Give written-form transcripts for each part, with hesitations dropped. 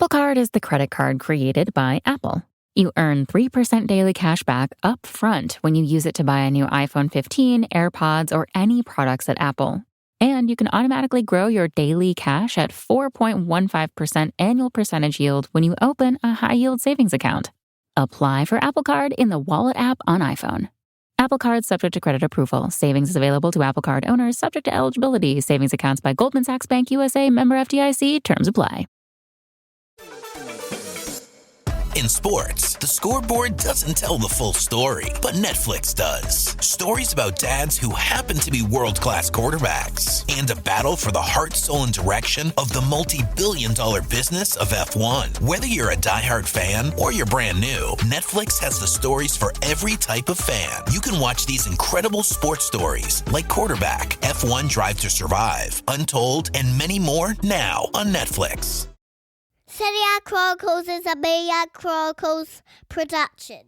Apple Card is the credit card created by Apple. You earn 3% daily cash back up front when you use it to buy a new iPhone 15, AirPods, or any products at Apple. And you can automatically grow your daily cash at 4.15% annual percentage yield when you open a high-yield savings account. Apply for Apple Card in the Wallet app on iPhone. Apple Card subject to credit approval. Savings is available to Apple Card owners subject to eligibility. Savings accounts by Goldman Sachs Bank USA, member FDIC. Terms apply. In sports, the scoreboard doesn't tell the full story, but Netflix does. Stories about dads who happen to be world-class quarterbacks and a battle for the heart, soul, and direction of the multi-billion-dollar business of F1. Whether you're a diehard fan or you're brand new, Netflix has the stories for every type of fan. You can watch these incredible sports stories like Quarterback, F1 Drive to Survive, Untold, and many more now on Netflix. Serie A Chronicles is a Mina Chronicles production.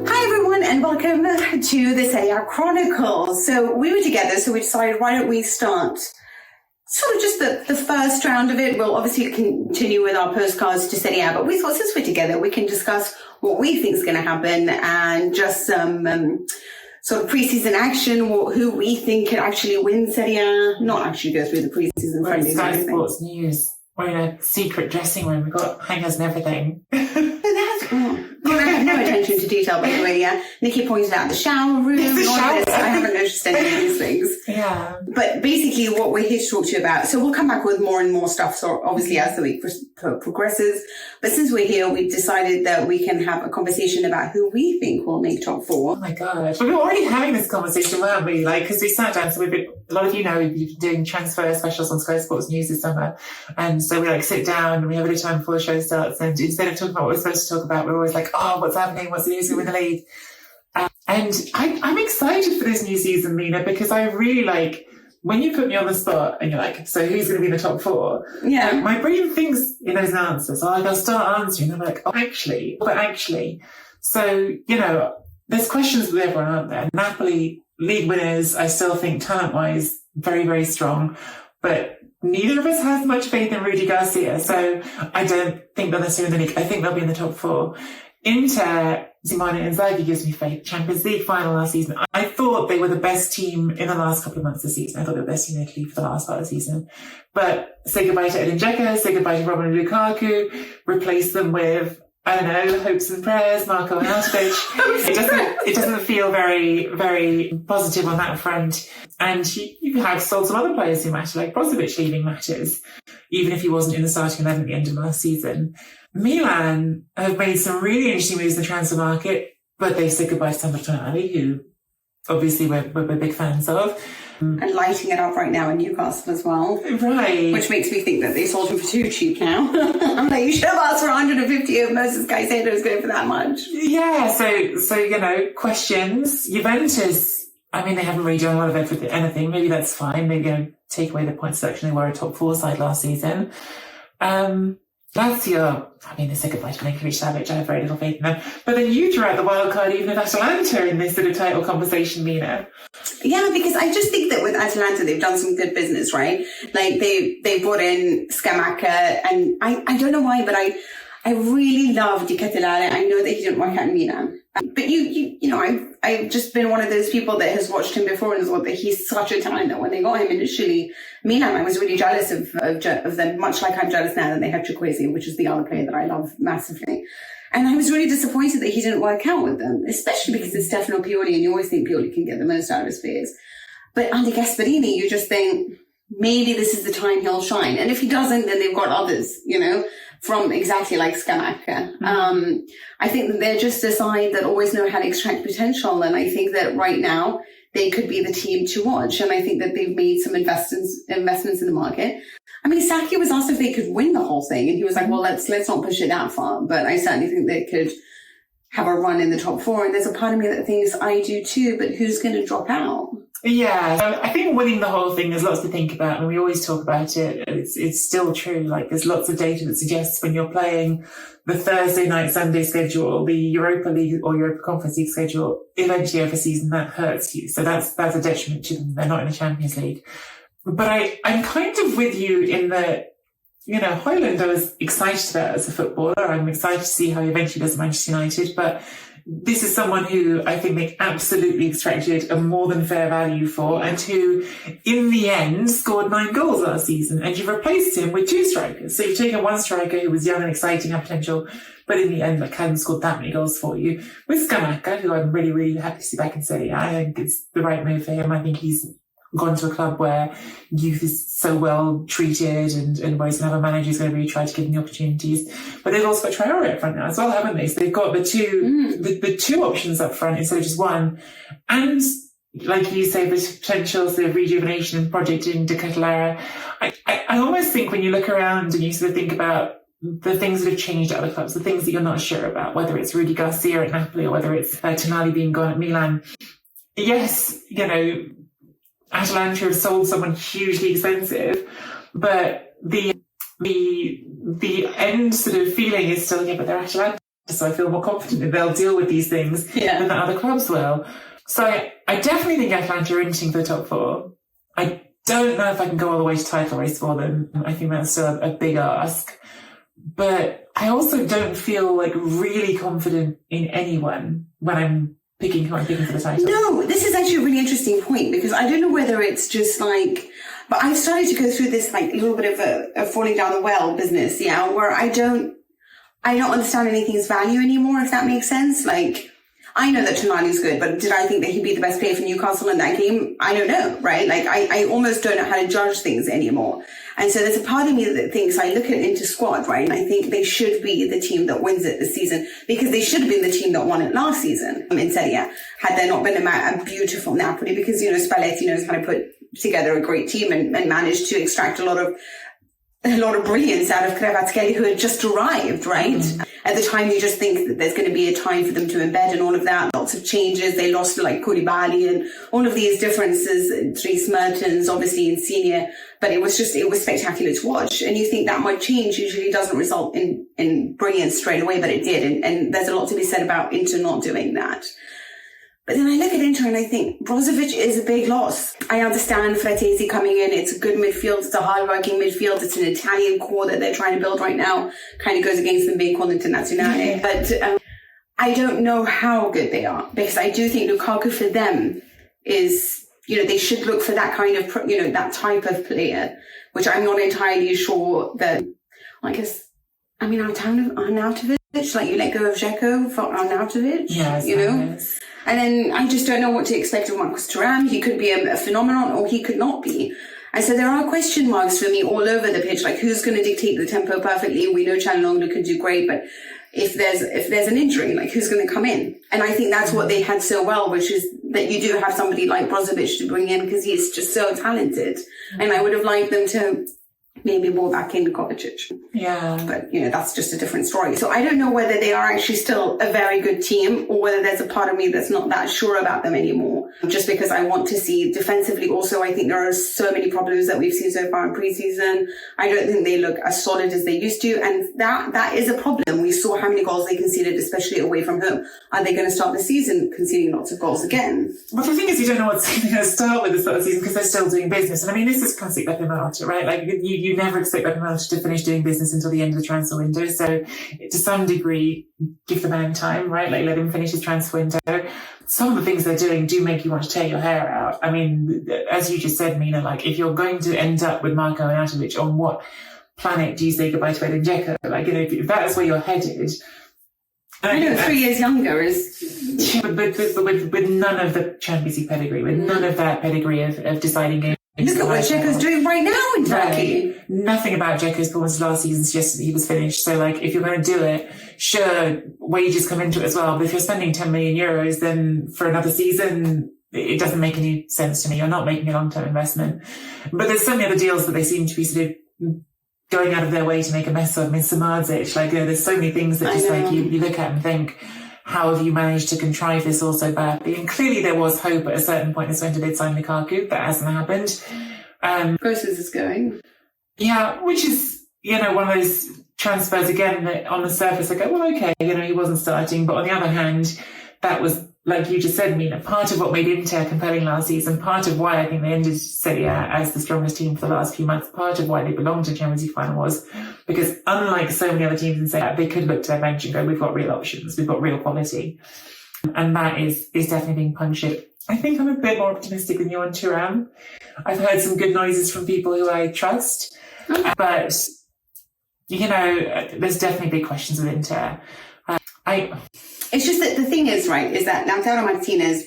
Hi everyone and welcome to the Serie A Chronicles. So we were together, so we decided why don't we start sort of just the first round of it. We'll obviously continue with our postcards to Serie A, but we thought since we're together, we can discuss what we think is going to happen and just some sort of preseason action, who we think could actually win Serie A, not actually go through the preseason friendlies. Sky Sports News. We're in a secret dressing room. We've got hangers and everything. I have no attention to detail, by the way, yeah. Nicky pointed out the shower room. I haven't noticed any of these things. Yeah. But basically what we're here to talk to you about, so we'll come back with more and more stuff, so obviously as the week progresses. But since we're here, we've decided that we can have a conversation about who we think will make top four. Oh my God. We were already having this conversation, weren't we? Like, because we sat down, so a lot of you know, we've been doing transfer specials on Sky Sports News this summer. And so we sit down and we have a bit of time before the show starts. And instead of talking about what we're supposed to talk about, we're always like, oh, what's happening? What's the news with the league? And I'm excited for this new season, Mina, because I really when you put me on the spot and you're like, so who's going to be in the top four? Yeah. My brain thinks it knows an answer. So I'll start answering. And I'm like, but actually. So, there's questions with everyone, aren't there? Napoli, league winners, I still think talent-wise, very, very strong. But neither of us has much faith in Rudy Garcia. So I don't think they'll necessarily in the league. I think they'll be in the top four. Inter, Simone Inzaghi gives me faith. Champions League final last season. I thought they were the best team in the last couple of months of the season. I thought they were the best team in Italy for the last part of the season. But say goodbye to Edin Dzeko, say goodbye to Romelu Lukaku, replace them with, I don't know, hopes and prayers, Marco Arnautovic. It doesn't feel very, very positive on that front. And you have sold some other players who matter, like Brozovic leaving matters, even if he wasn't in the starting 11 at the end of last season. Milan have made some really interesting moves in the transfer market, but they've said goodbye to Traore, who obviously we're big fans of. And lighting it up right now in Newcastle as well. Right. Which makes me think that they sold him for too cheap now. I'm like, you should have asked for 150 if Moses Caicedo was going for that much. Yeah, so questions. Juventus, they haven't really done a lot of anything. Maybe that's fine. Maybe take away the point selection. They were a top four side last season. Lazio, they said goodbye to Milinkovic-Savic. I have very little faith in them. But then you drew out the wild card even of Atalanta in this sort of title conversation, Mina. Yeah, because I just think that with Atalanta, they've done some good business, right? Like they brought in Scamacca, and I don't know why, but I really love Di Cattelare. I know that he didn't work out in Mina. But I've just been one of those people that has watched him before and thought that he's such a talent that when they got him initially, Milan, I was really jealous of them, much like I'm jealous now that they have Chukwueze, which is the other player that I love massively. And I was really disappointed that he didn't work out with them, especially because it's Stefano Pioli and you always think Pioli can get the most out of his players. But under Gasperini, you just think maybe this is the time he'll shine. And if he doesn't, then they've got others, from exactly like Scamacca. Mm-hmm. I think that they're just a side that always know how to extract potential. And I think that right now they could be the team to watch. And I think that they've made some investments in the market. Saki was asked if they could win the whole thing. And he was like, well, let's not push it that far. But I certainly think they could have a run in the top four. And there's a part of me that thinks I do too, but who's going to drop out? Yeah, I think winning the whole thing, there's lots to think about, and we always talk about it. It's still true. Like, there's lots of data that suggests when you're playing the Thursday night, Sunday schedule, the Europa League or Europa Conference League schedule, eventually over season, that hurts you. So that's a detriment to them. They're not in the Champions League. But I'm kind of with you in that, Højlund I was excited about as a footballer. I'm excited to see how he eventually does at Manchester United, but this is someone who I think they absolutely extracted a more than fair value for, and who, in the end, scored 9 goals last season. And you've replaced him with 2 strikers. So you've taken one striker who was young and exciting, had potential, but in the end, hadn't scored that many goals for you. With Scamacca, who I'm really, really happy to see back in Serie A, I think it's the right move for him. I think he's gone to a club where youth is so well treated, and where he's going to have a manager who's going to really try to give him the opportunities. But they've also got Traore up front now as well, haven't they? So they've got the two options up front instead of just one. And like you say, the potential sort of rejuvenation and project into Catalara. I almost think when you look around and you sort of think about the things that have changed at other clubs, the things that you're not sure about, whether it's Rudy Garcia at Napoli or whether it's Tonali being gone at Milan. Yes, Atalanta have sold someone hugely expensive, but the end sort of feeling is still, but they're Atalanta, so I feel more confident that they'll deal with these things than the other clubs will. So I definitely think Atalanta are inching for the top 4. I don't know if I can go all the way to title race for them. I think that's still a big ask. But I also don't feel really confident in anyone when I'm picking who I'm picking for the title. No, this is actually a really interesting point, because I don't know whether it's just but I've started to go through this little bit of a falling down the well business, where I don't understand anything's value anymore, if that makes sense. I know that Tonali's good, but did I think that he'd be the best player for Newcastle in that game? I don't know, right? I almost don't know how to judge things anymore. And so there's a part of me that thinks, I look at Inter squad, right? And I think they should be the team that wins it this season, because they should have been the team that won it last season in Serie A, had there not been a beautiful Napoli, because, Spalletti knows how to put together a great team and managed to extract a lot of brilliance out of Kvaratskhelia, who had just arrived, right? Mm-hmm. At the time, you just think that there's going to be a time for them to embed and all of that. Lots of changes. They lost Koulibaly and all of these differences. Dries Mertens, obviously in senior, but it was spectacular to watch. And you think that much change usually doesn't result in brilliance straight away, but it did. And there's a lot to be said about Inter not doing that. But then I look at Inter and I think Brozovic is a big loss. I understand Fratesi coming in. It's a good midfield. It's a hard-working midfield. It's an Italian core that they're trying to build right now. Kind of goes against them being called Internazionale. But I don't know how good they are, because I do think Lukaku for them is, they should look for that kind of, that type of player, which I'm not entirely sure that, Arnautovic, you let go of Dzeko for Arnautovic, Yes. And then I just don't know what to expect of Marcus Thuram. He could be a phenomenon, or he could not be. And so there are question marks for me all over the pitch, who's going to dictate the tempo perfectly. We know Çalhanoğlu can do great, but if there's an injury, who's going to come in? And I think that's what they had so well, which is that you do have somebody like Brozovic to bring in, because he's just so talented. And I would have liked them to maybe more back in Kovacic. Yeah. But, that's just a different story. So I don't know whether they are actually still a very good team, or whether there's a part of me that's not that sure about them anymore. Just because I want to see defensively also, I think there are so many problems that we've seen so far in preseason. I don't think they look as solid as they used to. And that is a problem. We saw how many goals they conceded, especially away from home. Are they going to start the season conceding lots of goals again? Well, the thing is, you don't know what's going to start with the start of the season, because they're still doing business. And this is classic Beppe Marotta, right? You never expect Beppe Marotta to finish doing business until the end of the transfer window. So to some degree, give the man time, right? Let him finish his transfer window. Some of the things they're doing do make you want to tear your hair out. As you just said, Mina, if you're going to end up with Marko Arnautovic, on what planet do you say goodbye to Edin Dzeko? If that is where you're headed. I know 3 years younger is... Yeah, but with none of the Champions League pedigree, with none of that pedigree of deciding games. Look at what Dzeko's doing right now in Turkey. Right. Nothing about Dzeko's performance last season suggested that he was finished. So, if you're going to do it, sure, wages come into it as well. But if you're spending 10 million euros, then for another season, it doesn't make any sense to me. You're not making a long-term investment. But there's so many other deals that they seem to be sort of going out of their way to make a mess of. Samardzic, there's so many things that just you look at and think, how have you managed to contrive this all so badly? And clearly there was hope at a certain point as when they'd signed Lukaku. That hasn't happened. Process is going. Yeah, which is, one of those transfers, again, that on the surface I go, well, okay, he wasn't starting. But on the other hand, that was, like you just said, Mina, part of what made Inter compelling last season, part of why I think they ended Serie A as the strongest team for the last few months, part of why they belonged to the Champions League final was because unlike so many other teams in Serie A, they could look to their bench and go, we've got real options, we've got real quality. And that is definitely being punctured. I think I'm a bit more optimistic than you on Thuram. I've heard some good noises from people who I trust, but, there's definitely big questions with Inter. It's just that the thing is, right, is that Lautaro Martinez,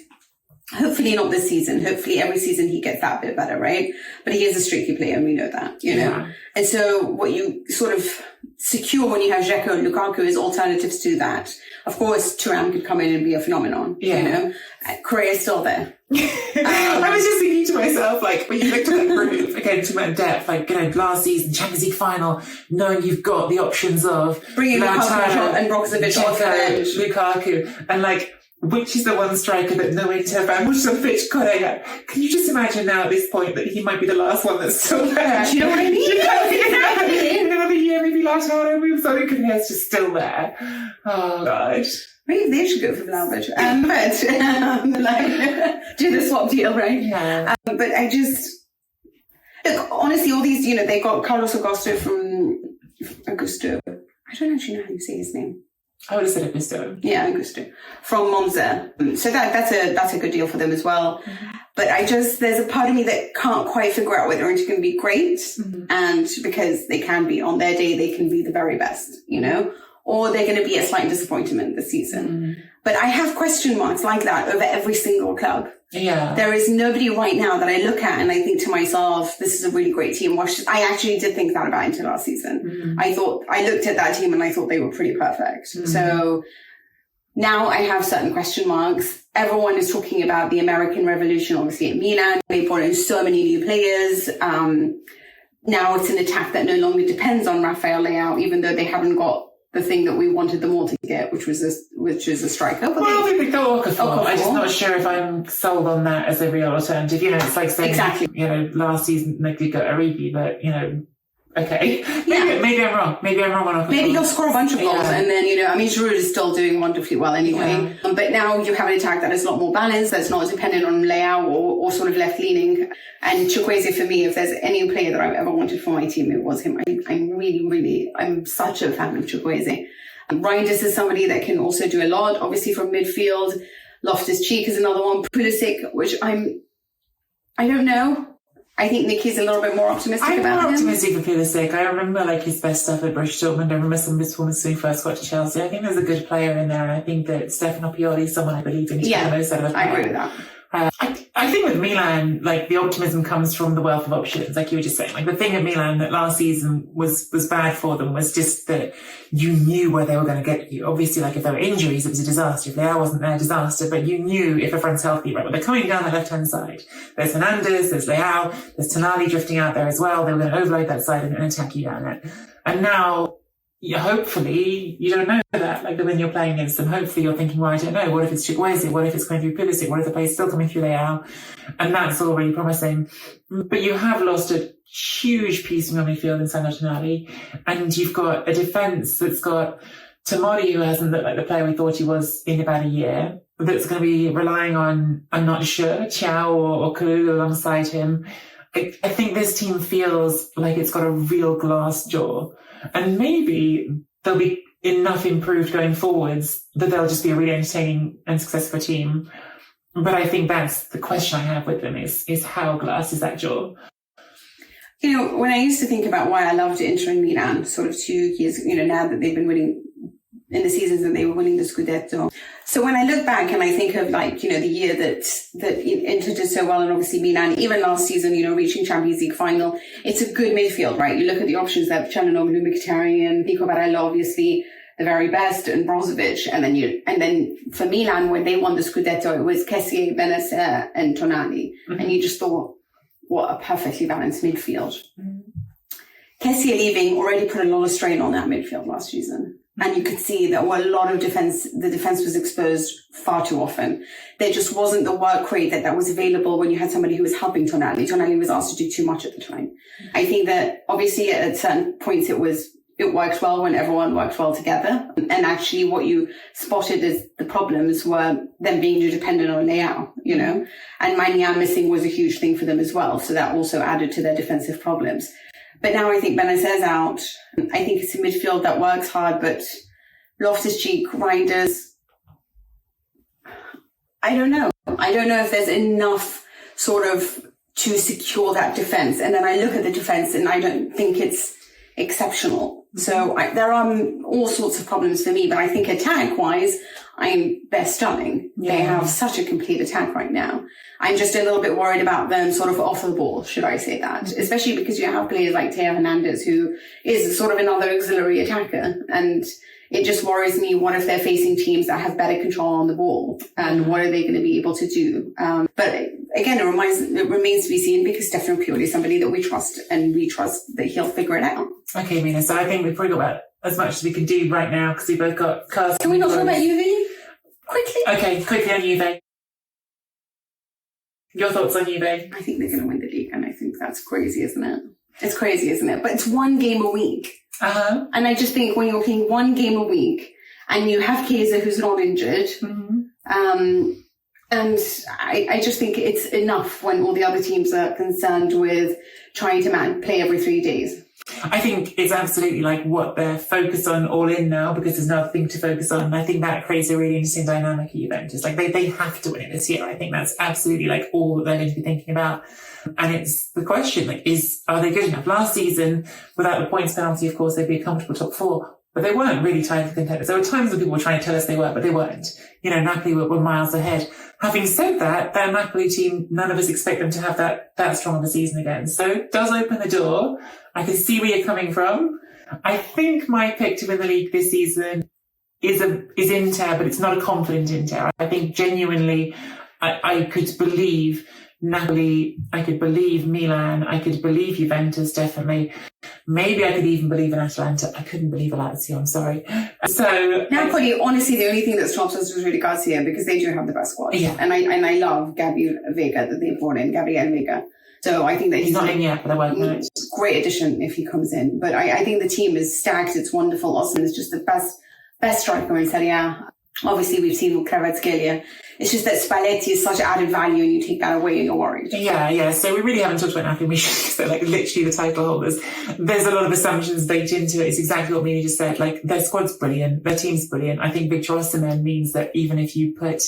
hopefully not this season, hopefully every season he gets that bit better, right? But he is a streaky player and we know that, know? Yeah. And so what you sort of secure when you have Dzeko and Lukaku is alternatives to that. Of course, Thuram could come in and be a phenomenon, Correa's still there. I was just thinking to myself, when you looked at that group, again, to my depth, last season, Champions League final, knowing you've got the options of bringing Lukaku and Brozovic off the bench, Lukaku, and which is the one striker that no Inter fan wants to pitch Correa? Can you just imagine now at this point that he might be the last one that's still there? Do you know what I mean? In another year, maybe Lautaro moves on and Correa's just still there. Oh, God. Maybe they should go for Vlahovic. But do the swap deal, right? Yeah. But I just... Look, honestly, all these, they got Carlos Augusto from... Augusto. I don't actually know how you say his name. I would have said Augusto. Yeah, Augusto. From Monza. So that's a good deal for them as well. Mm-hmm. But there's a part of me that can't quite figure out whether it's going to be great. Mm-hmm. And because they can be, on their day, they can be the very best, or they're going to be a slight disappointment this season. Mm. But I have question marks like that over every single club. Yeah. There is nobody right now that I look at and I think to myself, this is a really great team. I actually did think that about Inter last season. Mm. I looked at that team and I thought they were pretty perfect. Mm. So now I have certain question marks. Everyone is talking about the American Revolution, obviously at Mina. They brought in so many new players. Now it's an attack that no longer depends on Rafael Leao, even though they haven't got the thing that we wanted them all to get, which is a striker. But I think they got Okafor. I'm just not sure if I'm sold on that as a real alternative. It's like saying, last season Nicky got Origi, but, okay. Maybe I'm wrong. Maybe I'm wrong on Okafor. Maybe he'll score a bunch of goals and then, Giroud is still doing wonderfully well anyway. Yeah. But now you have an attack that is a lot more balanced, that's not dependent on Leao or sort of left-leaning. And Chukwueze, for me, if there's any player that I've ever wanted for my team, it was him. I'm such a fan of Chukwueze. Reinders is somebody that can also do a lot, obviously from midfield. Loftus-Cheek is another one. Pulisic, which I don't know. I think Nicky's a little bit more optimistic about him. I'm more optimistic for Pulisic. I remember his best stuff at Borussia Dortmund. I remember some of his performances when he first got to Chelsea. I think there's a good player in there, and I think that Stefano Pioli is someone I believe in. Yeah, I agree with that. I think with Milan, the optimism comes from the wealth of options, like you were just saying. The thing at Milan that last season was bad for them was just that you knew where they were going to get you. Obviously, if there were injuries, it was a disaster. If Leao wasn't there, disaster. But you knew if a front's healthy, right? Well, they're coming down the left-hand side. There's Hernandez, there's Leao, there's Tonali drifting out there as well. They were going to overload that side and attack you down it. And now, hopefully, you don't know that, when you're playing against them. Hopefully you're thinking, well, I don't know, what if it's Chukwueze? What if it's coming through Pulisic? What if the play's still coming through Leao? And that's all really promising. But you have lost a huge piece from your midfield in Sandro Tonali, and you've got a defence that's got Tomori, who hasn't looked like the player we thought he was in about a year, that's going to be relying on, I'm not sure, Thiaw or Kalulu alongside him. I think this team feels like it's got a real glass jaw. And maybe they'll be enough improved going forwards that they'll just be a really entertaining and successful team. But I think that's the question I have with them is how glass is that jaw? When I used to think about why I loved Inter and Milan sort of 2 years, now that they've been winning in the seasons that they were winning the Scudetto. So when I look back and I think of the year that Inter did so well, and obviously Milan, even last season, reaching Champions League final, it's a good midfield, right? You look at the options there, Çalhanoğlu, Mkhitaryan, Nico Barella, obviously the very best, and Brozovic. And then for Milan, when they won the Scudetto, it was Kessie, Benacer and Tonali. Mm-hmm. And you just thought, what a perfectly balanced midfield. Mm-hmm. Kessie leaving already put a lot of strain on that midfield last season. And you could see that a lot of the defense was exposed far too often. There just wasn't the work rate that was available when you had somebody who was helping Tonali. Tonali was asked to do too much at the time. I think that obviously at certain points it worked well when everyone worked well together. And actually what you spotted as the problems were them being too dependent on Leao, you know, and Mina missing was a huge thing for them as well. So that also added to their defensive problems. But now I think Benazir's out. I think it's a midfield that works hard, but Loftus-Cheek, Reinders, I don't know. I don't know if there's enough sort of to secure that defense. And then I look at the defense and I don't think it's exceptional. So there are all sorts of problems for me, but I think attack-wise, they're stunning. Yeah. They have such a complete attack right now. I'm just a little bit worried about them sort of off the ball, should I say that? Especially because you have players like Theo Hernandez, who is sort of another auxiliary attacker. And it just worries me, what if they're facing teams that have better control on the ball? And what are they going to be able to do? But again, it remains to be seen, because Stefano Pioli is somebody that we trust, and we trust that he'll figure it out. Okay, Mina, so I think we've probably got about as much as we can do right now, because we both got cars. Can we not talk about Juve? Quickly. Okay, quickly on Juve. Your thoughts on Juve? I think they're going to win the league, and I think that's crazy, isn't it? It's crazy, isn't it? But it's one game a week. Uh-huh. And I just think when you're playing one game a week, and you have Chiesa who's not injured, and I just think it's enough when all the other teams are concerned with trying to play every 3 days. I think it's absolutely like what they're focused on all in now, because there's nothing to focus on. And I think that creates a really interesting dynamic at Juventus. Like they have to win it this year. I think that's absolutely like all that they're going to be thinking about. And it's the question, like, are they good enough? Last season, without the points penalty, of course, they'd be a comfortable top four, but they weren't really tied for contenders. There were times when people were trying to tell us they were, but they weren't. You know, Napoli were miles ahead. Having said that, that Napoli team, none of us expect them to have that strong of a season again. So it does open the door. I can see where you're coming from. I think my pick to win the league this season is Inter, but it's not a confident Inter. I think genuinely I could believe Napoli, I could believe Milan, I could believe Juventus, definitely. Maybe I could even believe in Atalanta. I couldn't believe Lazio, I'm sorry. So Napoli, honestly, the only thing that stops us was Rudy Garcia, because they do have the best squad. Yeah. And I love Gabriel Vega that they brought in, Gabriel Vega. So I think that he's not in yet, but I won't know. Great addition if he comes in. But I think the team is stacked. It's wonderful. Osman is just the best striker in Serie A. Obviously, we've seen Kvaratskhelia. It's just that Spalletti is such added value, and you take that away and you're worried. Yeah. So we really haven't talked about Napoli. We should, because they're like literally the title holders. There's a lot of assumptions baked into it. It's exactly what Mina just said. Like, their squad's brilliant. Their team's brilliant. I think Victor Osimhen means that even if you put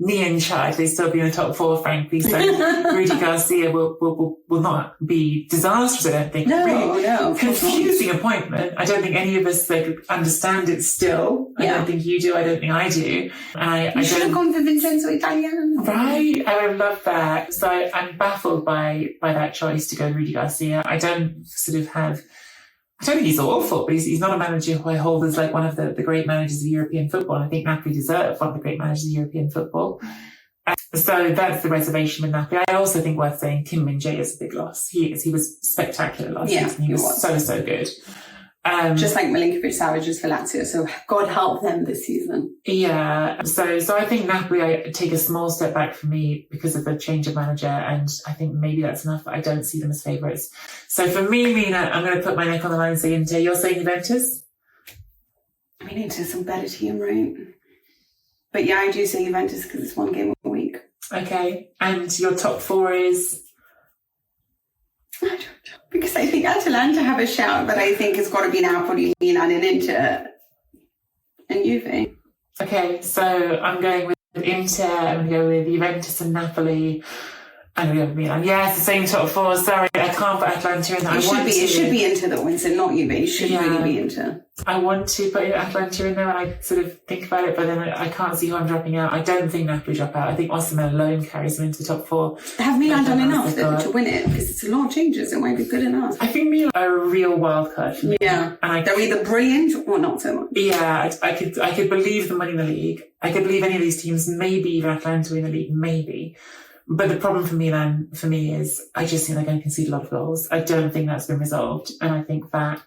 me in charge, they still be in the top four, frankly. So Rudy Garcia will not be disastrous, I don't think. No. Confusing appointment. I don't think any of us understand it still. I don't think you do. I don't think I do. I should have gone for Vincenzo Italiano. Right. I would love that. So I'm baffled by that choice to go Rudy Garcia. I don't think he's awful, but he's not a manager who I hold as like one of the great managers of European football. I think Napoli deserve one of the great managers of European football. So that's the reservation with Napoli. I also think worth saying Kim Min-jae is a big loss. He was spectacular last season. He was so good. Just like Milinkovic-Savic for Lazio, so God help them this season. Yeah, so I think Napoli, I take a small step back for me because of the change of manager, and I think maybe that's enough. I don't see them as favourites. So for me, Mina, I'm going to put my neck on the line and say Inter. You're saying Juventus? I mean, Inter's some better team, right? But yeah, I do say Juventus because it's one game a week. Okay, and your top four is? I don't know, because I think Atalanta have a shout, but I think it's got to be Napoli, Milan and Inter and Juve. Okay, so I'm going with Inter, I'm going to go with Juventus and Napoli. I'm going to go with Milan. Yeah, it's the same top four. Sorry, I can't put Atalanta in there. It should be Inter that wins it, not Juve. It should really be Inter. I want to put Atalanta in there when I sort of think about it, but then I can't see who I'm dropping out. I don't think Napoli drop out. I think Osimhen alone carries them into the top four. Have Milan done enough to win it? Because it's a lot of changes. It might be good enough. I think Milan are a real wild card for me. Yeah. And they're either brilliant or not so much. Yeah, I could believe them winning the league. I could believe any of these teams, maybe even Atalanta win the league, maybe. But the problem for Milan, for me, is I just think they're going to concede a lot of goals. I don't think that's been resolved. And I think that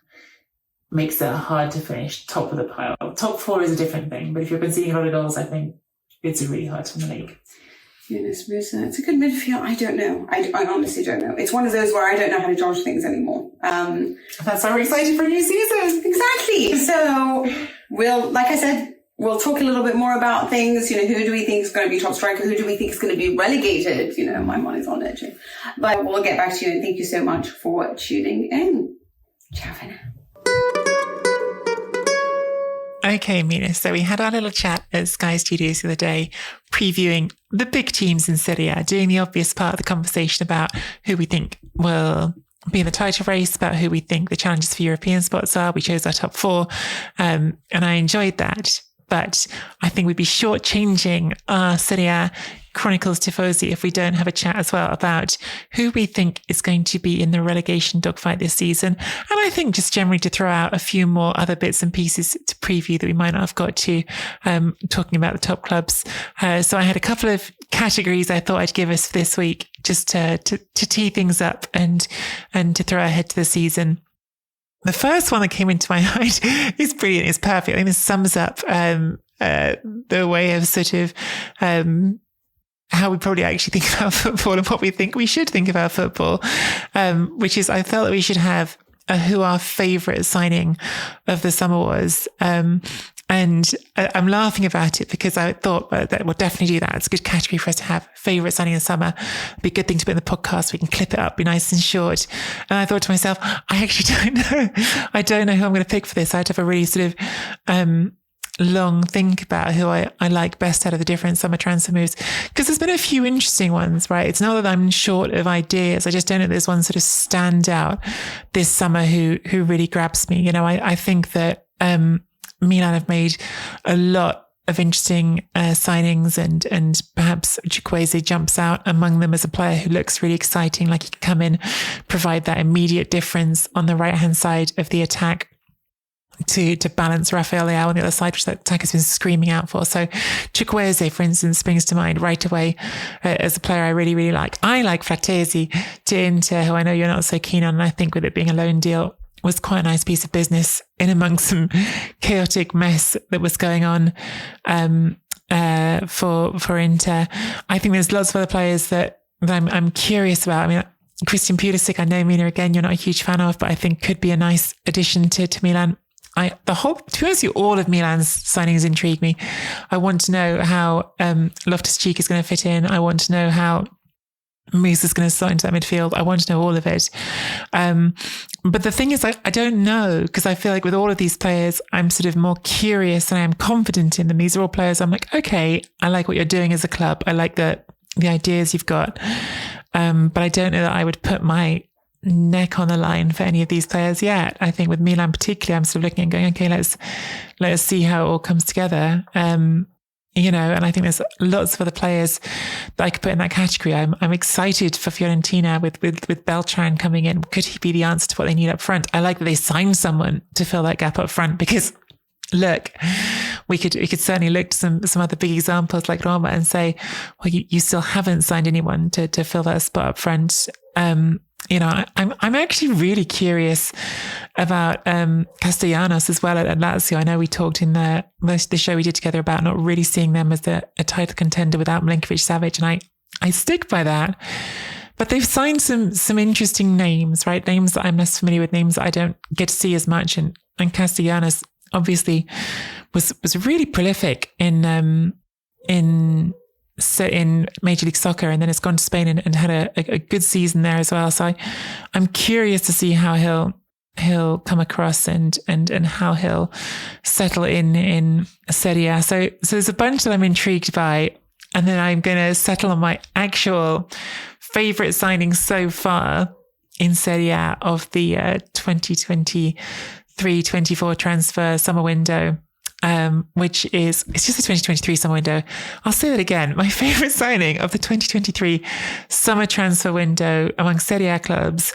makes it hard to finish top of the pile. Top 4 is a different thing, but if you're conceding a lot of goals, I think it's really hard to win the league. It's a good midfield. I don't know. I honestly don't know. It's one of those where I don't know how to judge things anymore. That's why we're excited for a new season. Exactly. So like I said, we'll talk a little bit more about things. Who do we think is going to be top striker? Who do we think is going to be relegated? My mind is on it. But we'll get back to you, and thank you so much for tuning in. Ciao for now. Okay, Mina. So we had our little chat at Sky Studios the other day, previewing the big teams in Serie A, doing the obvious part of the conversation about who we think will be in the title race, about who we think the challenges for European spots are. We chose our top 4, and I enjoyed that. But I think we'd be shortchanging our Serie A Chronicles tifosi if we don't have a chat as well about who we think is going to be in the relegation dogfight this season. And I think just generally to throw out a few more other bits and pieces to preview that we might not have got to, talking about the top clubs. So I had a couple of categories I thought I'd give us for this week, just to tee things up and to throw ahead to the season. The first one that came into my mind is brilliant. It's perfect. I think this sums up the way of sort of how we probably actually think about football and what we think we should think about football, which is I felt that we should have who our favourite signing of the summer was. And I'm laughing about it because I thought that we'll definitely do that. It's a good category for us to have. Favourite signing of the summer. It'd be a good thing to put in the podcast. We can clip it up, be nice and short. And I thought to myself, I actually don't know. I don't know who I'm going to pick for this. I had to have a really sort of long think about who I like best out of the different summer transfer moves. Because there's been a few interesting ones, right? It's not that I'm short of ideas. I just don't know there's one sort of stand out this summer who really grabs me. I think that Milan have made a lot of interesting signings and perhaps Chukwueze jumps out among them as a player who looks really exciting, like he can come in, provide that immediate difference on the right-hand side of the attack to balance Rafael Leao on the other side, which that attack has been screaming out for. So Chukwueze, for instance, springs to mind right away as a player I really, really like. I like Fratesi to Inter, who I know you're not so keen on, and I think with it being a loan deal, was quite a nice piece of business in amongst some chaotic mess that was going on for Inter. I think there's lots of other players that I'm curious about. I mean, Christian Pulisic, I know, Mina, again, you're not a huge fan of, but I think could be a nice addition to Milan. To be honest with you, all of Milan's signings intrigue me. I want to know how Loftus-Cheek is going to fit in. I want to know how Moose is going to slot into that midfield. I want to know all of it. But the thing is, I don't know, because I feel like with all of these players, I'm sort of more curious and I am confident in them. These are all players I'm like, okay, I like what you're doing as a club. I like the ideas you've got. But I don't know that I would put my neck on the line for any of these players yet. I think with Milan particularly, I'm sort of looking and going, okay, let's see how it all comes together. And I think there's lots of other players that I could put in that category. I'm excited for Fiorentina with Beltran coming in. Could he be the answer to what they need up front? I like that they signed someone to fill that gap up front, because look, we could certainly look to some other big examples like Roma and say, well, you still haven't signed anyone to fill that spot up front. I'm actually really curious about Castellanos as well at Lazio. I know we talked in the show we did together about not really seeing them as a title contender without Milinkovic-Savic, and I stick by that. But they've signed some interesting names, right? Names that I'm less familiar with, names that I don't get to see as much. And Castellanos obviously was really prolific in Major League Soccer, and then has gone to Spain and had a good season there as well. So I'm curious to see how he'll come across and how he'll settle in Serie A. So there's a bunch that I'm intrigued by, and then I'm going to settle on my actual favourite signing so far in Serie A of the 2023-24 transfer summer window. Which is, it's just the 2023 summer window. I'll say that again. My favourite signing of the 2023 summer transfer window among Serie A clubs.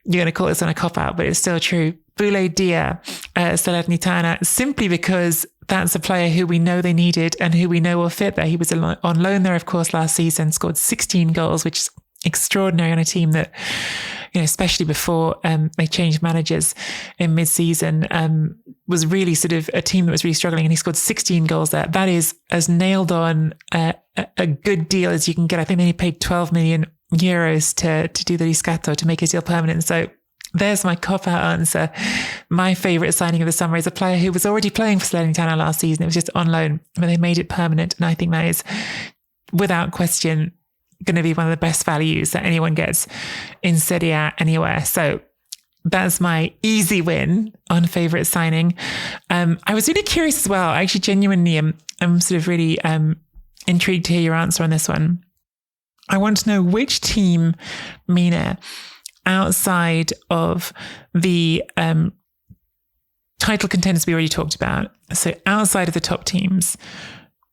You're going to call this on a cop-out, but it's still true. Boulaye Dia, Salernitana, simply because that's a player who we know they needed and who we know will fit there. He was on loan there, of course, last season, scored 16 goals, which is extraordinary on a team that, especially before they changed managers in mid-season, was really sort of a team that was really struggling, and he scored 16 goals there. That is as nailed on a good deal as you can get. I think they only paid 12 million euros to do the riscatto, to make his deal permanent. So there's my cop-out answer. My favourite signing of the summer is a player who was already playing for Salernitana last season. It was just on loan, but they made it permanent. And I think that is, without question, going to be one of the best values that anyone gets in Serie A anywhere. So that's my easy win on favourite signing. I was really curious as well. I actually genuinely I'm sort of really intrigued to hear your answer on this one. I want to know which team, Mina, outside of the title contenders we already talked about, so outside of the top teams,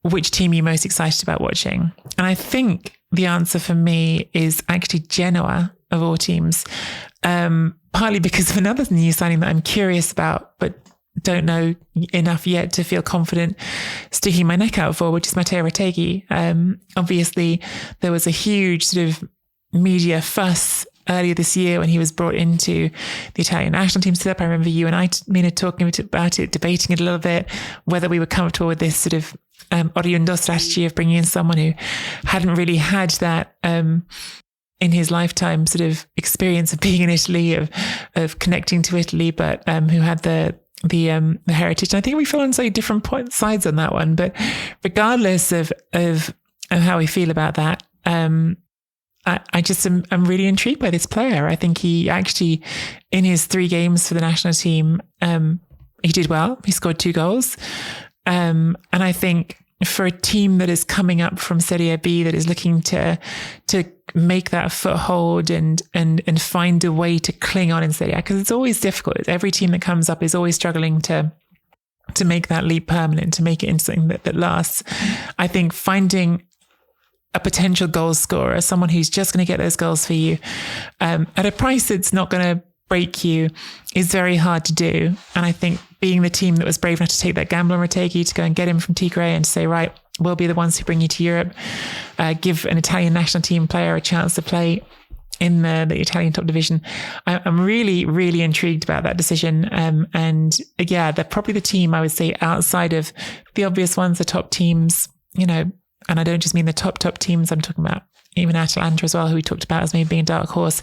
which team are you most excited about watching? And I think the answer for me is actually Genoa, of all teams, partly because of another new signing that I'm curious about, but don't know enough yet to feel confident sticking my neck out for, which is Matteo Retegui. Obviously, there was a huge sort of media fuss earlier this year when he was brought into the Italian national team setup. I remember you and I, Mina, talking about it, debating it a little bit, whether we were comfortable with this sort of Oriundo strategy of bringing in someone who hadn't really had that in his lifetime sort of experience of being in Italy, of connecting to Italy, but who had the heritage. And I think we fell on slightly different sides on that one. But regardless of how we feel about that, I'm really intrigued by this player. I think he actually, in his 3 games for the national team, he did well. He scored 2 goals. And I think for a team that is coming up from Serie B, that is looking to make that foothold and find a way to cling on in Serie A, because it's always difficult. Every team that comes up is always struggling to make that leap permanent, to make it into something that lasts. I think finding a potential goal scorer, someone who's just going to get those goals for you at a price that's not going to break you, is very hard to do. And I think being the team that was brave enough to take that gamble on Retegui, to go and get him from Tigre and to say, right, we'll be the ones who bring you to Europe, give an Italian national team player a chance to play in the Italian top division. I'm really, really intrigued about that decision. And yeah, they're probably the team, I would say, outside of the obvious ones, the top teams, and I don't just mean the top teams, I'm talking about even Atalanta as well, who we talked about as maybe being a dark horse.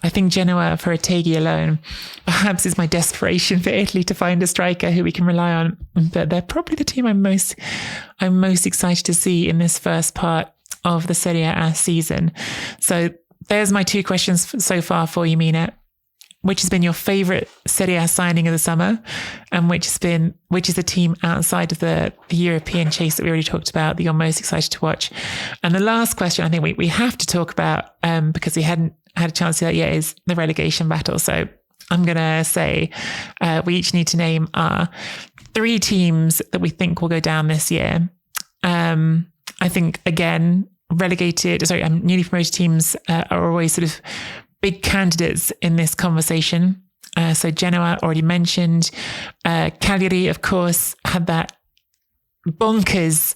I think Genoa, for Retegui alone, perhaps is my desperation for Italy to find a striker who we can rely on. But they're probably the team I'm most excited to see in this first part of the Serie A season. So there's my 2 questions so far for you, Mina. Which has been your favourite Serie A signing of the summer, and which is the team outside of the European chase that we already talked about that you're most excited to watch? And the last question I think we have to talk about, because we hadn't had a chance to do that yet, is the relegation battle. So I'm going to say we each need to name our 3 teams that we think will go down this year. I think, again, newly promoted teams are always sort of big candidates in this conversation. So Genoa, already mentioned. Cagliari, of course, had that bonkers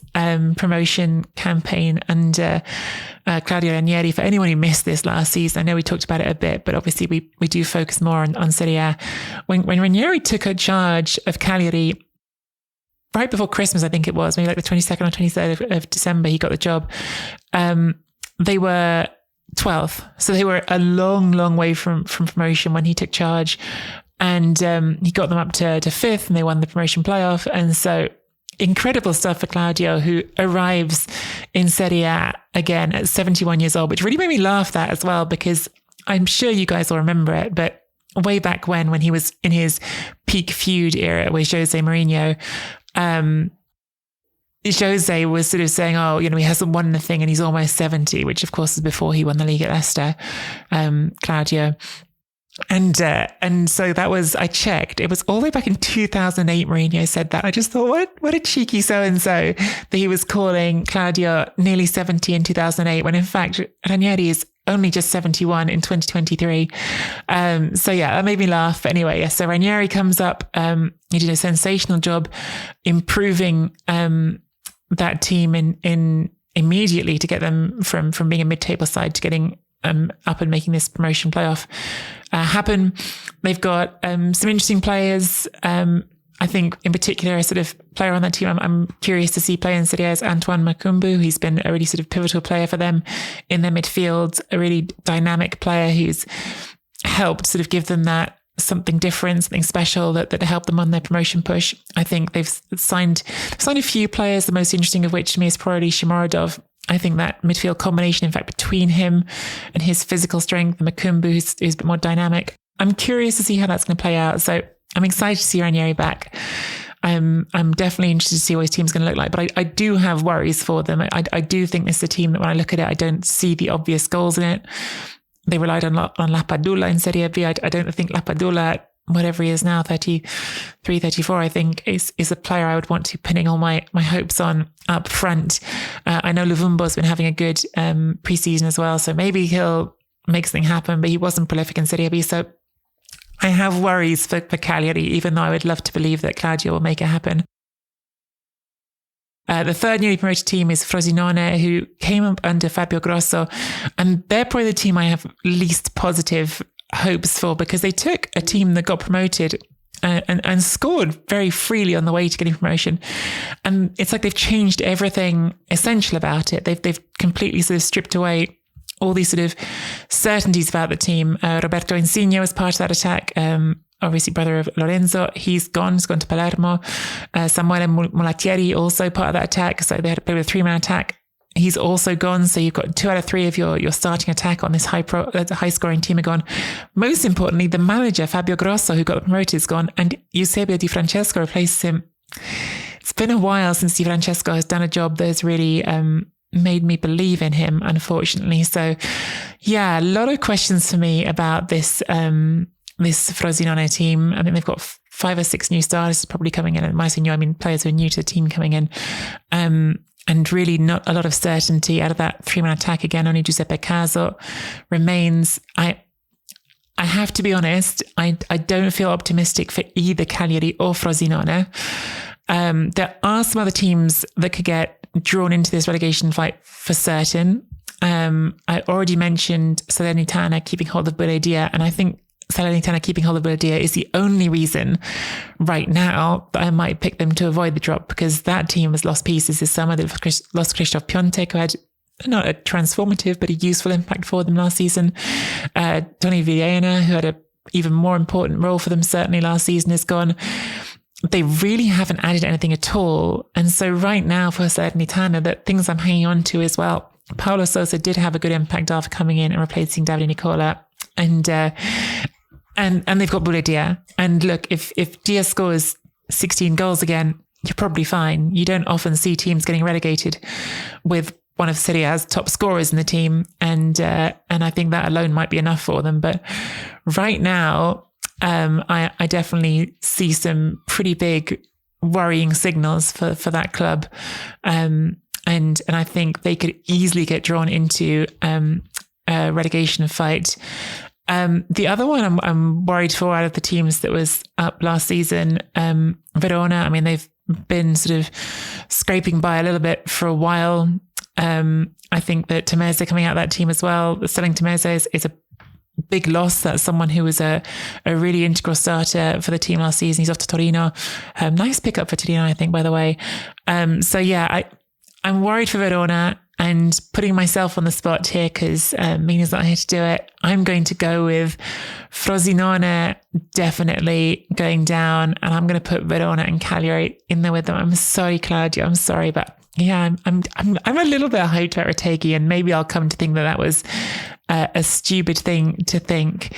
promotion campaign under Claudio Ranieri. For anyone who missed this last season, I know we talked about it a bit, but obviously we do focus more on Serie A. When Ranieri took charge of Cagliari, right before Christmas, I think it was, maybe like the 22nd or 23rd of December, he got the job. They were 12th. So they were a long, long way from promotion when he took charge. And he got them up to 5th, and they won the promotion playoff. And so incredible stuff for Claudio, who arrives in Serie A again at 71 years old, which really made me laugh that as well, because I'm sure you guys will remember it, but way back when he was in his peak feud era with Jose Mourinho, Jose was sort of saying, he hasn't won anything and he's almost 70, which of course is before he won the league at Leicester, Claudio. And so that was, I checked, it was all the way back in 2008 Mourinho said that. I just thought, what a cheeky so-and-so that he was calling Claudio nearly 70 in 2008, when in fact Ranieri is only just 71 in 2023. So yeah, that made me laugh. But anyway, so Ranieri comes up, he did a sensational job improving that team in immediately to get them from being a mid-table side to getting up and making this promotion playoff happen. They've got some interesting players. I think in particular, a sort of player on that team I'm curious to see play in Serie A is Antoine Makumbu. He's been a really sort of pivotal player for them in their midfield, a really dynamic player who's helped sort of give them that something different, something special that helped them on their promotion push. I think they've signed a few players, the most interesting of which to me is probably Shimorodov. I think that midfield combination, in fact, between him and his physical strength, and Makumbu, who's a bit more dynamic, I'm curious to see how that's going to play out. So I'm excited to see Ranieri back. I'm definitely interested to see what his team's going to look like, but I do have worries for them. I do think this is a team that when I look at it, I don't see the obvious goals in it. They relied on Lapadula in Serie B. I don't think Lapadula, whatever he is now, 33, 34, I think, is a player I would want to pinning all my hopes on up front. I know Luvumbo's been having a good preseason as well, so maybe he'll make something happen, but he wasn't prolific in Serie B, so I have worries for Cagliari, even though I would love to believe that Claudio will make it happen. The third newly promoted team is Frosinone, who came up under Fabio Grosso, and they're probably the team I have least positive hopes for, because they took a team that got promoted and scored very freely on the way to getting promotion. And it's like they've changed everything essential about it. They've completely sort of stripped away all these sort of certainties about the team. Roberto Insigne was part of that attack. Obviously brother of Lorenzo. He's gone to Palermo. Samuele Mulattieri also part of that attack. So they had to play with a 3-man attack. He's also gone. So you've got 2 out of 3 of your starting attack on this high scoring team are gone. Most importantly, the manager, Fabio Grosso, who got promoted, is gone, and Eusebio Di Francesco replaces him. It's been a while since Di Francesco has done a job that has really made me believe in him, unfortunately. So yeah, a lot of questions for me about this this Frosinone team. I think they've got 5 or 6 new starters probably coming in, and when I say new, I mean players who are new to the team coming in, and really not a lot of certainty out of that 3-man attack. Again, only Giuseppe Caso remains. I have to be honest, I don't feel optimistic for either Cagliari or Frosinone. There are some other teams that could get drawn into this relegation fight for certain. I already mentioned Salernitana keeping hold of Buledia, and I think Salernitana keeping hold of Buledia is the only reason right now that I might pick them to avoid the drop, because that team has lost pieces this summer. They've lost Christoph Piontek, who had not a transformative but a useful impact for them last season. Tony Villena, who had a even more important role for them certainly last season, is gone. They really haven't added anything at all. And so right now for Salernitana, the things I'm hanging on to as well, Paulo Sousa did have a good impact after coming in and replacing Davide Nicola. And they've got Buledia. And look, if Diaz scores 16 goals again, you're probably fine. You don't often see teams getting relegated with one of Serie A's top scorers in the team. And I think that alone might be enough for them. But right now, I definitely see some pretty big worrying signals for that club. And I think they could easily get drawn into a relegation fight. The other one I'm worried for out of the teams that was up last season, Verona. I mean, they've been sort of scraping by a little bit for a while. I think that Temese coming out of that team as well, selling Temese is a big loss. That's someone who was a really integral starter for the team last season. He's off to Torino. Nice pickup for Torino, I think, by the way. So yeah, I'm worried for Verona, and putting myself on the spot here because Mina's not here to do it. I'm going to go with Frosinone definitely going down, and I'm going to put Verona and Cagliari in there with them. I'm sorry, Claudio. I'm sorry, but yeah, I'm a little bit hyped about Retegui, and maybe I'll come to think that was a stupid thing to think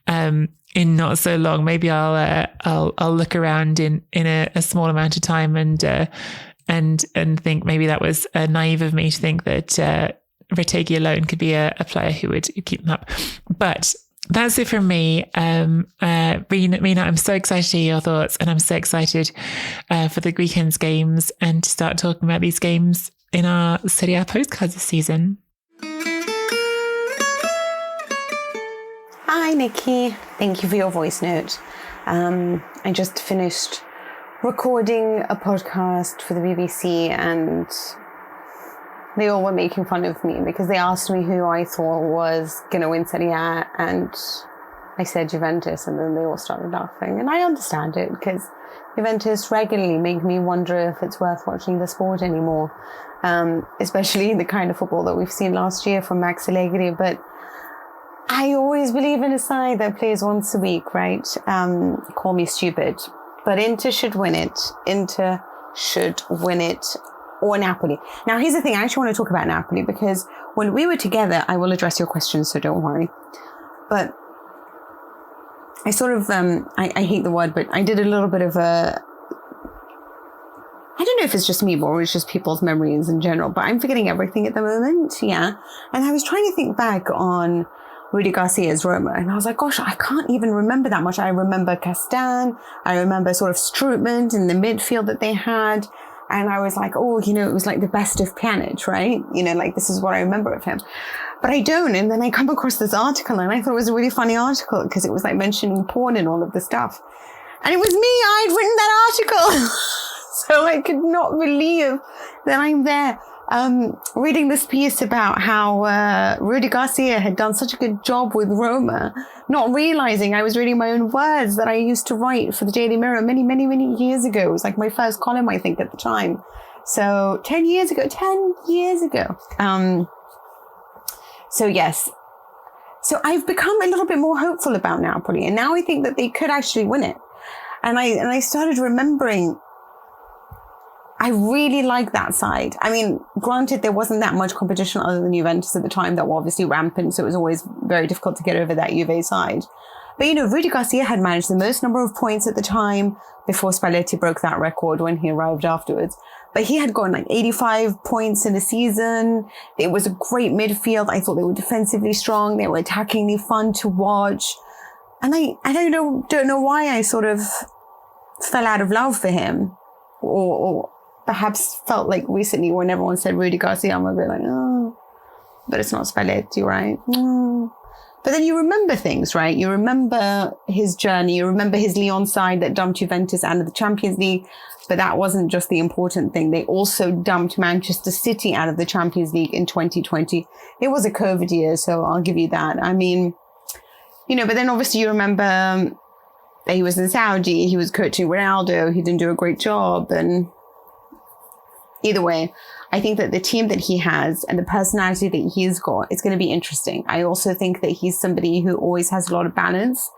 in not so long. Maybe I'll look around in a small amount of time and think maybe that was naive of me to think that Retegui alone could be a player who would keep them up. But that's it from me. Mina, I'm so excited to hear your thoughts, and I'm so excited for the weekend's games and to start talking about these games in our Serie A postcards this season. Hi, Nicky. Thank you for your voice note. I just finished recording a podcast for the BBC, and they all were making fun of me because they asked me who I thought was going to win Serie A, and I said Juventus, and then they all started laughing. And I understand it, because Juventus regularly make me wonder if it's worth watching the sport anymore, especially the kind of football that we've seen last year from Max Allegri. But I always believe in a side that plays once a week, right? Call me stupid, but Inter should win it. Inter should win it, or Napoli. Now, here's the thing. I actually want to talk about Napoli, because when we were together, I will address your questions, so don't worry. But I sort of, I hate the word, but I did a little bit of I don't know if it's just me, or it's just people's memories in general, but I'm forgetting everything at the moment. Yeah. And I was trying to think back on Rudi Garcia's Roma, and I was like, gosh, I can't even remember that much. I remember Castan. I remember sort of Strootman in the midfield that they had. And I was like, oh, you know, it was like the best of Pjanic, right? You know, like, this is what I remember of him. But I don't. And then I come across this article, and I thought it was a really funny article, because it was like mentioning porn and all of the stuff. And it was me. I'd written that article. So I could not believe that I'm there reading this piece about how Rudi Garcia had done such a good job with Roma, not realizing I was reading my own words that I used to write for the Daily Mirror many, many, many years ago. It was like my first column, I think, at the time. So 10 years ago. So yes. So I've become a little bit more hopeful about Napoli, and now I think that they could actually win it. And I started remembering, I really like that side. I mean, granted, there wasn't that much competition other than Juventus at the time that were obviously rampant, so it was always very difficult to get over that Juve side. But, you know, Rudi Garcia had managed the most number of points at the time before Spalletti broke that record when he arrived afterwards. But he had gotten like 85 points in a season. It was a great midfield. I thought they were defensively strong. They were attackingly fun to watch. And I don't know why I sort of fell out of love for him, or perhaps felt like recently when everyone said Rudi Garcia, I'm a bit like, oh, but it's not Spalletti, right? But then you remember things, right? You remember his journey. You remember his Lyon side that dumped Juventus out of the Champions League. But that wasn't just the important thing. They also dumped Manchester City out of the Champions League in 2020. It was a COVID year, so I'll give you that. I mean, you know, but then obviously you remember that he was in Saudi. He was coaching Ronaldo. He didn't do a great job. And either way, I think that the team that he has and the personality that he's got, it's going to be interesting. I also think that he's somebody who always has a lot of balance.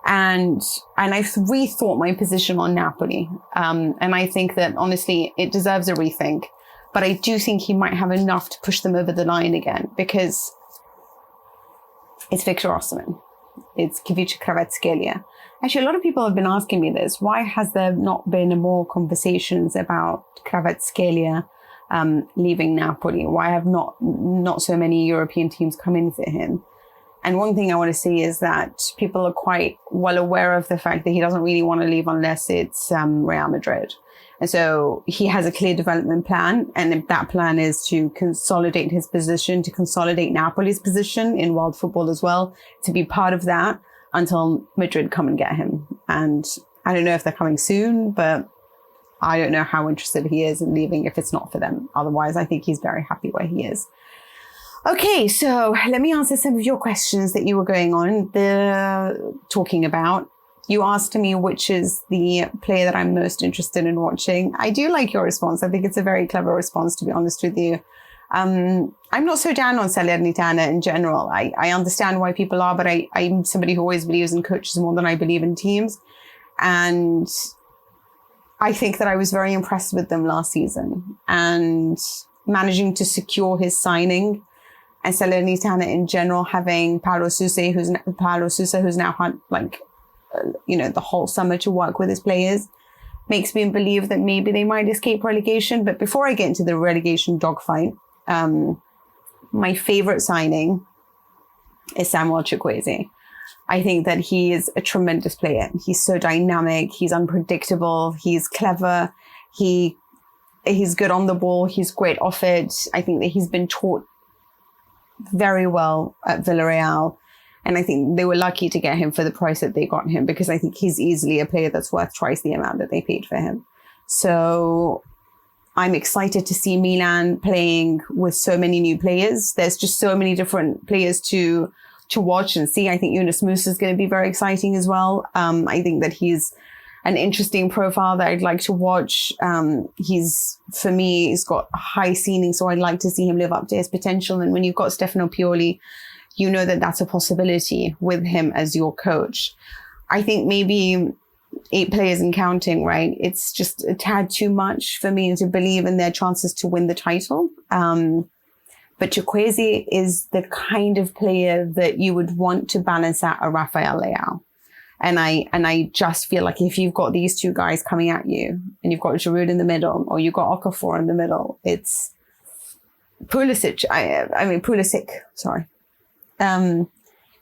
And I've rethought my position on Napoli. And I think that honestly, it deserves a rethink. But I do think he might have enough to push them over the line again, because it's Victor Osimhen. It's Kvicha Kvaratskhelia. Actually, a lot of people have been asking me this. Why has there not been more conversations about Kvaratskhelia leaving Napoli? Why have not so many European teams come in for him? And one thing I want to say is that people are quite well aware of the fact that he doesn't really want to leave unless it's Real Madrid. And so he has a clear development plan. And that plan is to consolidate his position, to consolidate Napoli's position in world football as well, to be part of that until Madrid come and get him. And I don't know if they're coming soon, but I don't know how interested he is in leaving if it's not for them. Otherwise, I think he's very happy where he is. Okay, so let me answer some of your questions that you were talking about. You asked me which is the player that I'm most interested in watching. I do like your response. I think it's a very clever response, to be honest with you. I'm not so down on Salernitana in general. I understand why people are, but I'm somebody who always believes in coaches more than I believe in teams. And I think that I was very impressed with them last season, and managing to secure his signing. And Salernitana in general, having Paulo Sousa, who's now had the whole summer to work with his players, makes me believe that maybe they might escape relegation. But before I get into the relegation dogfight, my favorite signing is Samuel Chukwueze. I think that he is a tremendous player. He's so dynamic. He's unpredictable. He's clever. He's good on the ball. He's great off it. I think that he's been taught very well at Villarreal. And I think they were lucky to get him for the price that they got him, because I think he's easily a player that's worth twice the amount that they paid for him. So I'm excited to see Milan playing with so many new players. There's just so many different players to watch and see. I think Yunus Musa is going to be very exciting as well. I think that he's an interesting profile that I'd like to watch. For me, he's got high ceiling, so I'd like to see him live up to his potential. And when you've got Stefano Pioli, you know that that's a possibility with him as your coach. I think maybe 8 players and counting, right? It's just a tad too much for me to believe in their chances to win the title. But Chukwueze is the kind of player that you would want to balance out a Rafael Leao. And I just feel like if you've got these two guys coming at you and you've got Giroud in the middle or you've got Okafor in the middle, it's Pulisic. Pulisic, sorry.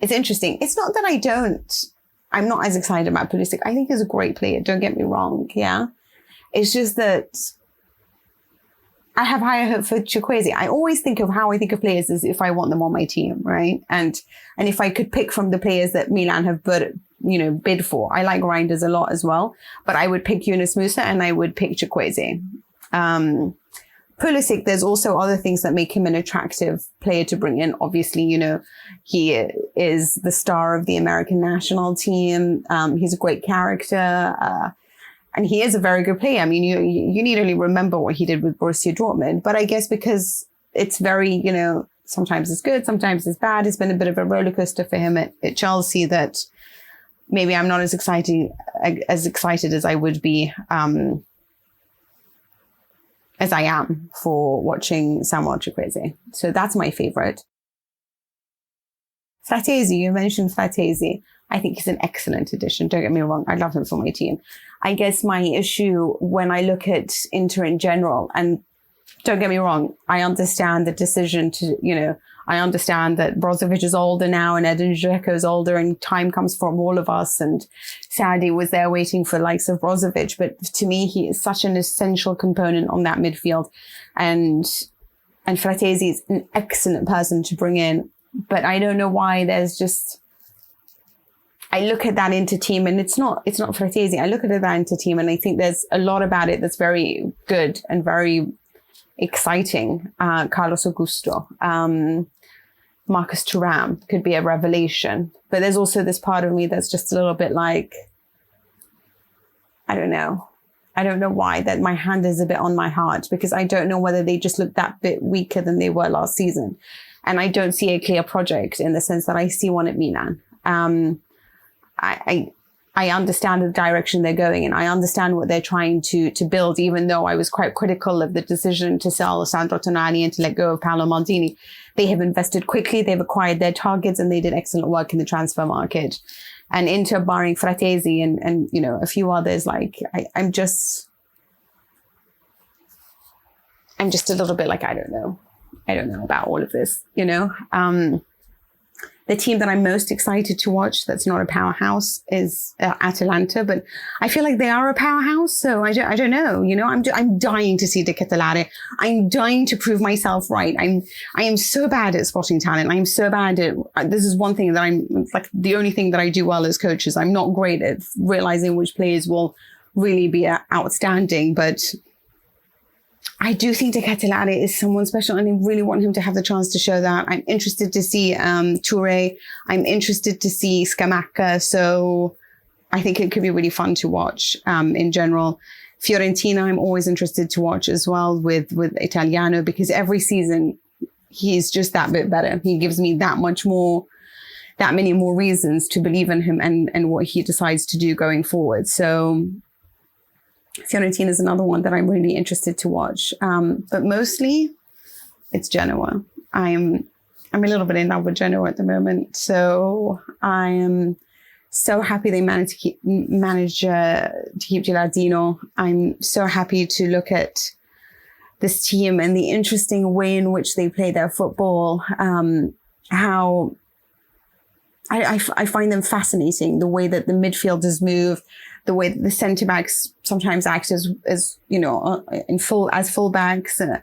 It's interesting. It's not that I'm not as excited about Pulisic. I think he's a great player. Don't get me wrong. Yeah. It's just that I have higher hope for Chukwueze. I always think of how I think of players as if I want them on my team, right? And if I could pick from the players that Milan have bid for. I like Reinders a lot as well, but I would pick Yunus Musa and I would pick Chukwueze. Pulisic, there's also other things that make him an attractive player to bring in. Obviously, he is the star of the American national team. He's a great character. And he is a very good player. I mean, you need only remember what he did with Borussia Dortmund. But I guess because it's very, sometimes it's good, sometimes it's bad. It's been a bit of a roller coaster for him at Chelsea that maybe I'm not as excited as I would be, as I am for watching Samuel Chukwueze. So that's my favorite. Fratesi, you mentioned Fratesi. I think he's an excellent addition. Don't get me wrong. I love him for my team. I guess my issue when I look at Inter in general, and don't get me wrong, I understand the decision to, I understand that Brozovic is older now and Edin Dzeko is older and time comes for all of us. And Saadi was there waiting for the likes of Brozovic. But to me, he is such an essential component on that midfield. And Fratesi is an excellent person to bring in. But I don't know why I look at that Inter team and it's not Fratesi. I look at that Inter team and I think there's a lot about it that's very good and very exciting. Carlos Augusto, Marcus Thuram could be a revelation. But there's also this part of me that's just a little bit like, I don't know why that my hand is a bit on my heart because I don't know whether they just look that bit weaker than they were last season. And I don't see a clear project in the sense that I see one at Milan. I understand the direction they're going and I understand what they're trying to build, even though I was quite critical of the decision to sell Sandro Tonali and to let go of Paolo Maldini. They have invested quickly, they've acquired their targets and they did excellent work in the transfer market. And Inter, barring Fratesi and a few others, I'm just a little bit like, I don't know about all of this, The team that I'm most excited to watch that's not a powerhouse is Atalanta, but I feel like they are a powerhouse. So I don't know, I'm dying to see De Ketelaere. I'm dying to prove myself right. I am so bad at spotting talent. I'm so bad at, this is one thing that the only thing that I do well as coach is I'm not great at realizing which players will really be outstanding, but I do think De Ketelaere is someone special and I really want him to have the chance to show that. I'm interested to see Toure. I'm interested to see Scamacca. So I think it could be really fun to watch in general. Fiorentina, I'm always interested to watch as well with Italiano because every season he's just that bit better. He gives me that many more reasons to believe in him and what he decides to do going forward. So Fiorentina is another one that I'm really interested to watch. But mostly it's Genoa. I'm a little bit in love with Genoa at the moment. So I am so happy they managed to keep Gilardino. I'm so happy to look at this team and the interesting way in which they play their football. How I find them fascinating, the way that the midfielders move, the way that the centre backs sometimes act as fullbacks,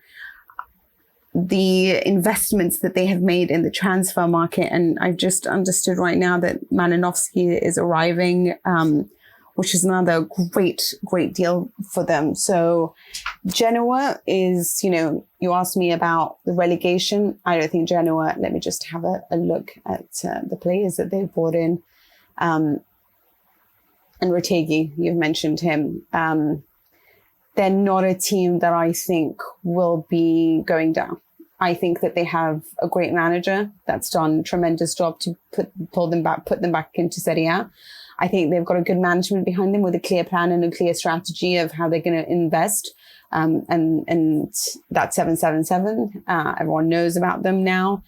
the investments that they have made in the transfer market. And I've just understood right now that Malinovsky is arriving. which is another great deal for them. So Genoa is, you asked me about the relegation. I don't think Genoa, let me just have a look at the players that they've brought in. And Retegui, you've mentioned him. They're not a team that I think will be going down. I think that they have a great manager that's done a tremendous job to put them back into Serie A. I think they've got a good management behind them with a clear plan and a clear strategy of how they're going to invest. And that 777, everyone knows about them now.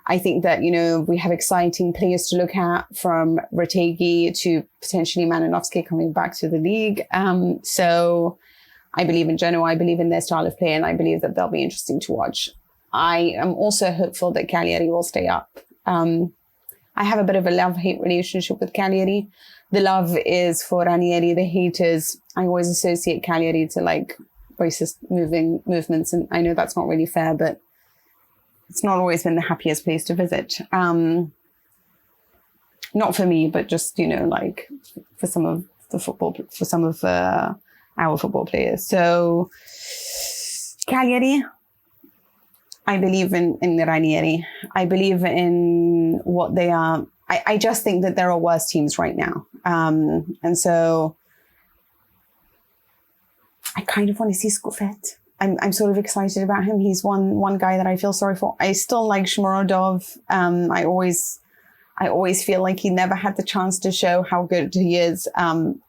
I think that, we have exciting players to look at, from Retegui to potentially Malinowski coming back to the league. So I believe in Genoa. I believe in their style of play, and I believe that they'll be interesting to watch. I am also hopeful that Cagliari will stay up. I have a bit of a love-hate relationship with Cagliari. The love is for Ranieri. The hate is, I always associate Cagliari to racist movements. And I know that's not really fair, but it's not always been the happiest place to visit. Not for me, but just, for some of the football, for some of our football players. So Cagliari, I believe in Ranieri. I believe in what they are. I just think that there are worse teams right now. And so I kind of want to see Scoufet. I'm sort of excited about him. He's one guy that I feel sorry for. I still like Shmorodov. I always feel like he never had the chance to show how good he is.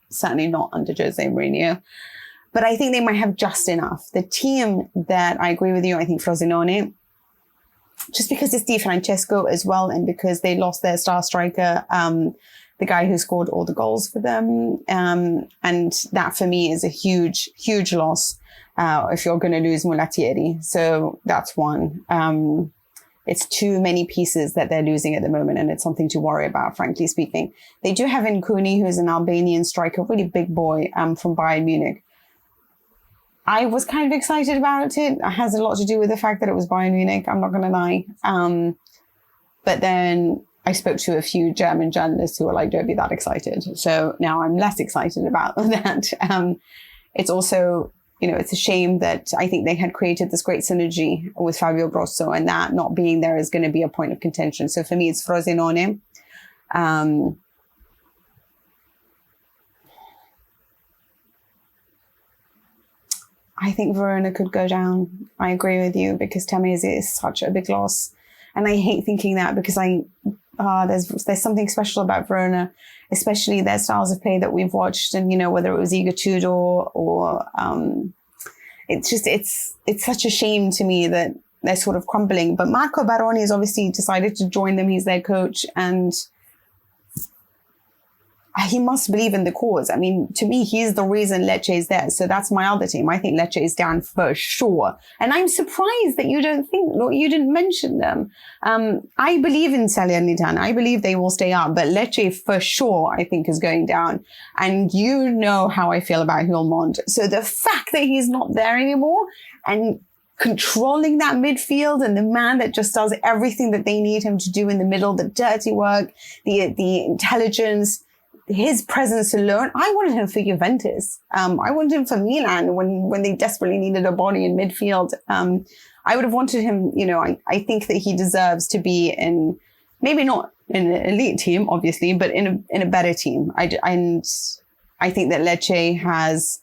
Certainly not under Jose Mourinho. But I think they might have just enough. The team that I agree with you, I think Frosinone, just because it's Di Francesco as well, and because they lost their star striker, the guy who scored all the goals for them. And that for me is a huge, huge loss if you're going to lose Mulattieri. So that's one. It's too many pieces that they're losing at the moment, and it's something to worry about, frankly speaking. They do have Nkuni, who's an Albanian striker, really big boy from Bayern Munich. I was kind of excited about it. It has a lot to do with the fact that it was Bayern Munich, I'm not going to lie. But then I spoke to a few German journalists who were like, don't be that excited. So now I'm less excited about that. It's also, it's a shame that I think they had created this great synergy with Fabio Grosso, and that not being there is going to be a point of contention. So for me, it's Frosinone. I think Verona could go down. I agree with you, because Tamese is such a big loss. And I hate thinking that, because there's something special about Verona, especially their styles of play that we've watched. And, whether it was Igor Tudor or it's such a shame to me that they're sort of crumbling. But Marco Baroni has obviously decided to join them. He's their coach, and he must believe in the cause. I mean, to me, he's the reason Lecce is there. So that's my other team. I think Lecce is down for sure. And I'm surprised that you didn't mention them. I believe in Salernitana. I believe they will stay up, but Lecce for sure, I think, is going down. And you know how I feel about Hulmond. So the fact that he's not there anymore and controlling that midfield, and the man that just does everything that they need him to do in the middle, the dirty work, the intelligence, his presence alone, I wanted him for Juventus. I wanted him for Milan when they desperately needed a body in midfield. I would have wanted him, I think that he deserves to be in, maybe not in an elite team, obviously, but in a better team. And I think that Lecce has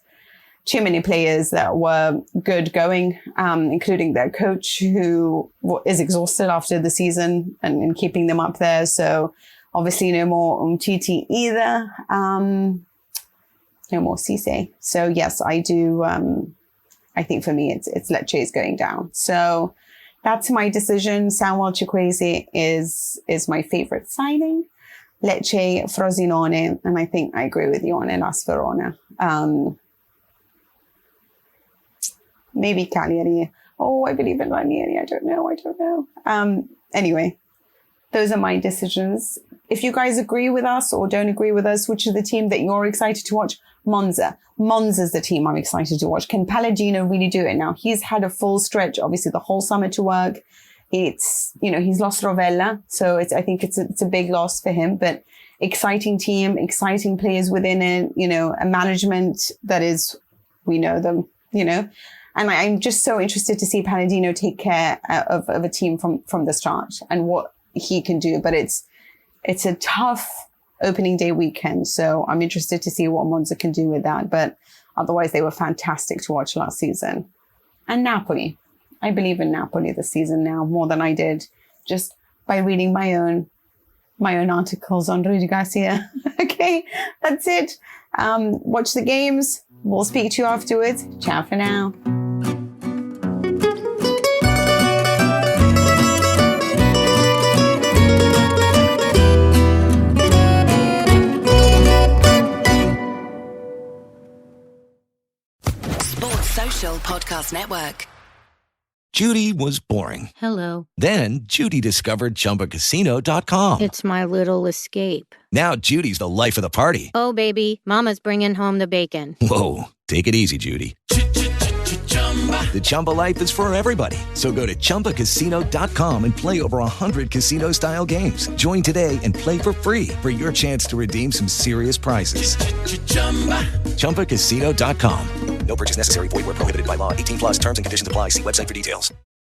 too many players that were good going, including their coach, who is exhausted after the season and keeping them up there. So obviously, no more Umtiti either. No more Cisse. So yes, I do. I think for me, it's Lecce is going down. So that's my decision. Samuel Chukwueze is my favorite signing. Lecce, Frosinone, and I think I agree with you on Hellas Verona. Maybe Cagliari. Oh, I believe in Ranieri. I don't know. Anyway, those are my decisions. If you guys agree with us or don't agree with us, which is the team that you're excited to watch? Monza. Monza's the team I'm excited to watch. Can Palladino really do it now? He's had a full stretch, obviously the whole summer to work. It's, he's lost Rovella. So I think it's a big loss for him, but exciting team, exciting players within it, you know, a management that is, we know them, you know, and I'm just so interested to see Palladino take care of a team from the start and what he can do. But it's a tough opening day weekend. So I'm interested to see what Monza can do with that. But otherwise, they were fantastic to watch last season. And Napoli. I believe in Napoli this season now more than I did just by reading my own articles on Rudy Garcia. Okay, that's it. Watch the games. We'll speak to you afterwards. Ciao for now. Sports Social Podcast Network. Judy was boring. Hello. Then Judy discovered ChumbaCasino.com. It's my little escape. Now Judy's the life of the party. Oh, baby, mama's bringing home the bacon. Whoa, take it easy, Judy. The Chumba life is for everybody. So go to ChumbaCasino.com and play over 100 casino-style games. Join today and play for free for your chance to redeem some serious prizes. ChumbaCasino.com. No purchase necessary. Void where prohibited by law. 18+ terms and conditions apply. See website for details.